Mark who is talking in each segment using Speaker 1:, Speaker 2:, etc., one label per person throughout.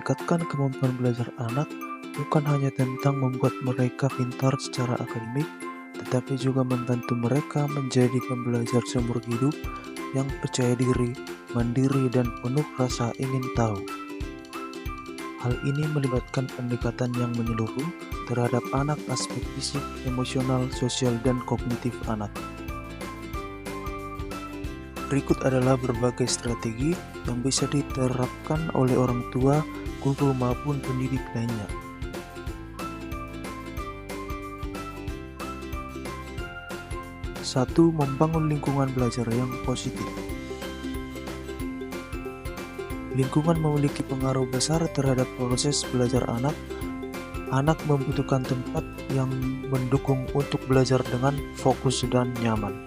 Speaker 1: meningkatkan kemampuan belajar anak bukan hanya tentang membuat mereka pintar secara akademik, tetapi juga membantu mereka menjadi pembelajar seumur hidup yang percaya diri, mandiri, dan penuh rasa ingin tahu. Hal ini melibatkan pendekatan yang menyeluruh terhadap anak, aspek fisik, emosional, sosial, dan kognitif anak. Berikut adalah berbagai strategi yang bisa diterapkan oleh orang tua, guru, maupun pendidik lainnya. Satu, membangun lingkungan belajar yang positif. Lingkungan memiliki pengaruh besar terhadap proses belajar anak. Anak membutuhkan tempat yang mendukung untuk belajar dengan fokus dan nyaman.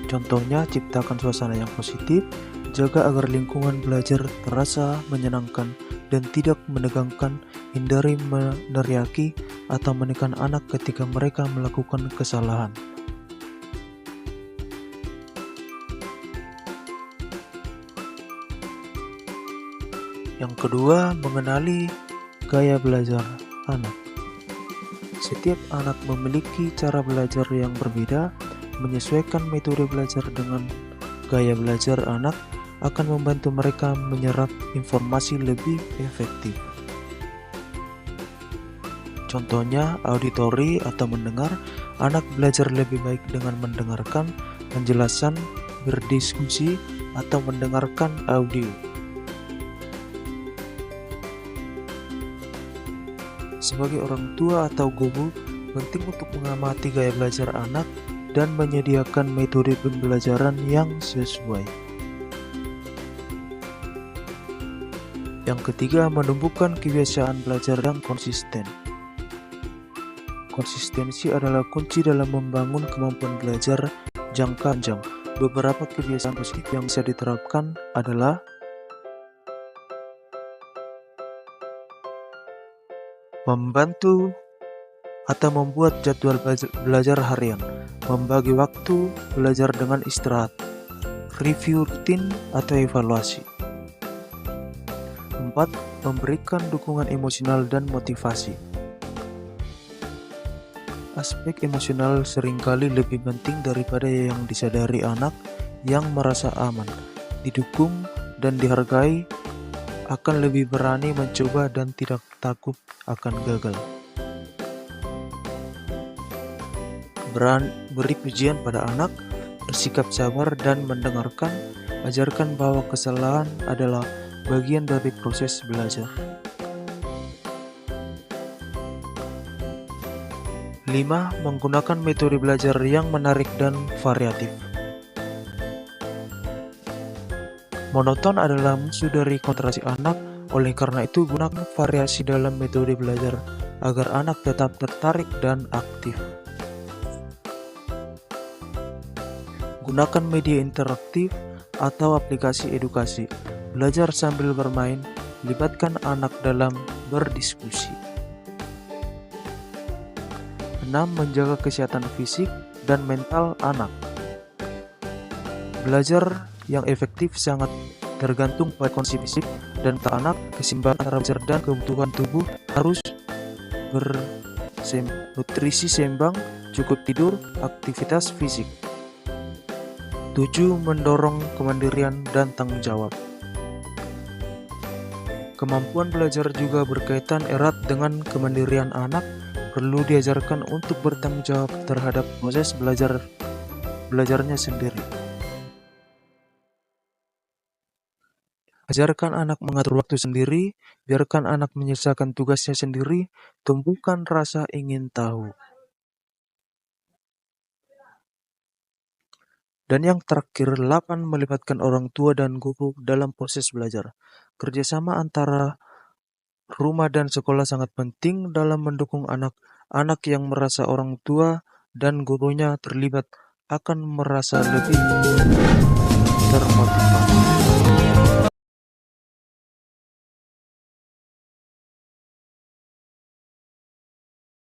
Speaker 1: Contohnya, ciptakan suasana yang positif, jaga agar lingkungan belajar terasa menyenangkan dan tidak menegangkan, hindari meneriaki atau menekan anak ketika mereka melakukan kesalahan. Yang kedua, mengenali gaya belajar anak. Setiap anak memiliki cara belajar yang berbeda. Menyesuaikan metode belajar dengan gaya belajar anak akan membantu mereka menyerap informasi lebih efektif. Contohnya, auditori atau mendengar. Anak belajar lebih baik dengan mendengarkan penjelasan, berdiskusi, atau mendengarkan audio. Sebagai orang tua atau guru, penting untuk mengamati gaya belajar anak dan menyediakan metode pembelajaran yang sesuai. Yang ketiga, menumbuhkan kebiasaan belajar yang konsisten. Konsistensi adalah kunci dalam membangun kemampuan belajar jangka panjang. Beberapa kebiasaan positif yang bisa diterapkan adalah membantu atau membuat jadwal belajar harian, membagi waktu belajar dengan istirahat, review rutin atau evaluasi. 4. Memberikan dukungan emosional dan motivasi. Aspek emosional seringkali lebih penting daripada yang disadari. Anak yang merasa aman, didukung, dan dihargai akan lebih berani mencoba dan tidak takut akan gagal. Beri pujian pada anak, bersikap sabar dan mendengarkan, ajarkan bahwa kesalahan adalah bagian dari proses belajar. 5. Menggunakan metode belajar yang menarik dan variatif. Monoton adalah musuh dari konsentrasi anak, oleh karena itu gunakan variasi dalam metode belajar agar anak tetap tertarik dan aktif. Gunakan media interaktif atau aplikasi edukasi. Belajar sambil bermain, libatkan anak dalam berdiskusi. 6. Menjaga kesehatan fisik dan mental anak. Belajar yang efektif sangat tergantung pada kondisi fisik dan mental anak. Keseimbangan antara belajar dan kebutuhan tubuh harus nutrisi seimbang, cukup tidur, aktivitas fisik. 7. Mendorong kemandirian dan tanggung jawab. Kemampuan belajar juga berkaitan erat dengan kemandirian anak. Perlu diajarkan untuk bertanggung jawab terhadap proses belajarnya sendiri. Ajarkan anak mengatur waktu sendiri, biarkan anak menyelesaikan tugasnya sendiri, tumbuhkan rasa ingin tahu. Dan yang terakhir, 8. Melibatkan orang tua dan guru dalam proses belajar. Kerjasama antara rumah dan sekolah sangat penting dalam mendukung anak. Anak yang merasa orang tua dan gurunya terlibat akan merasa lebih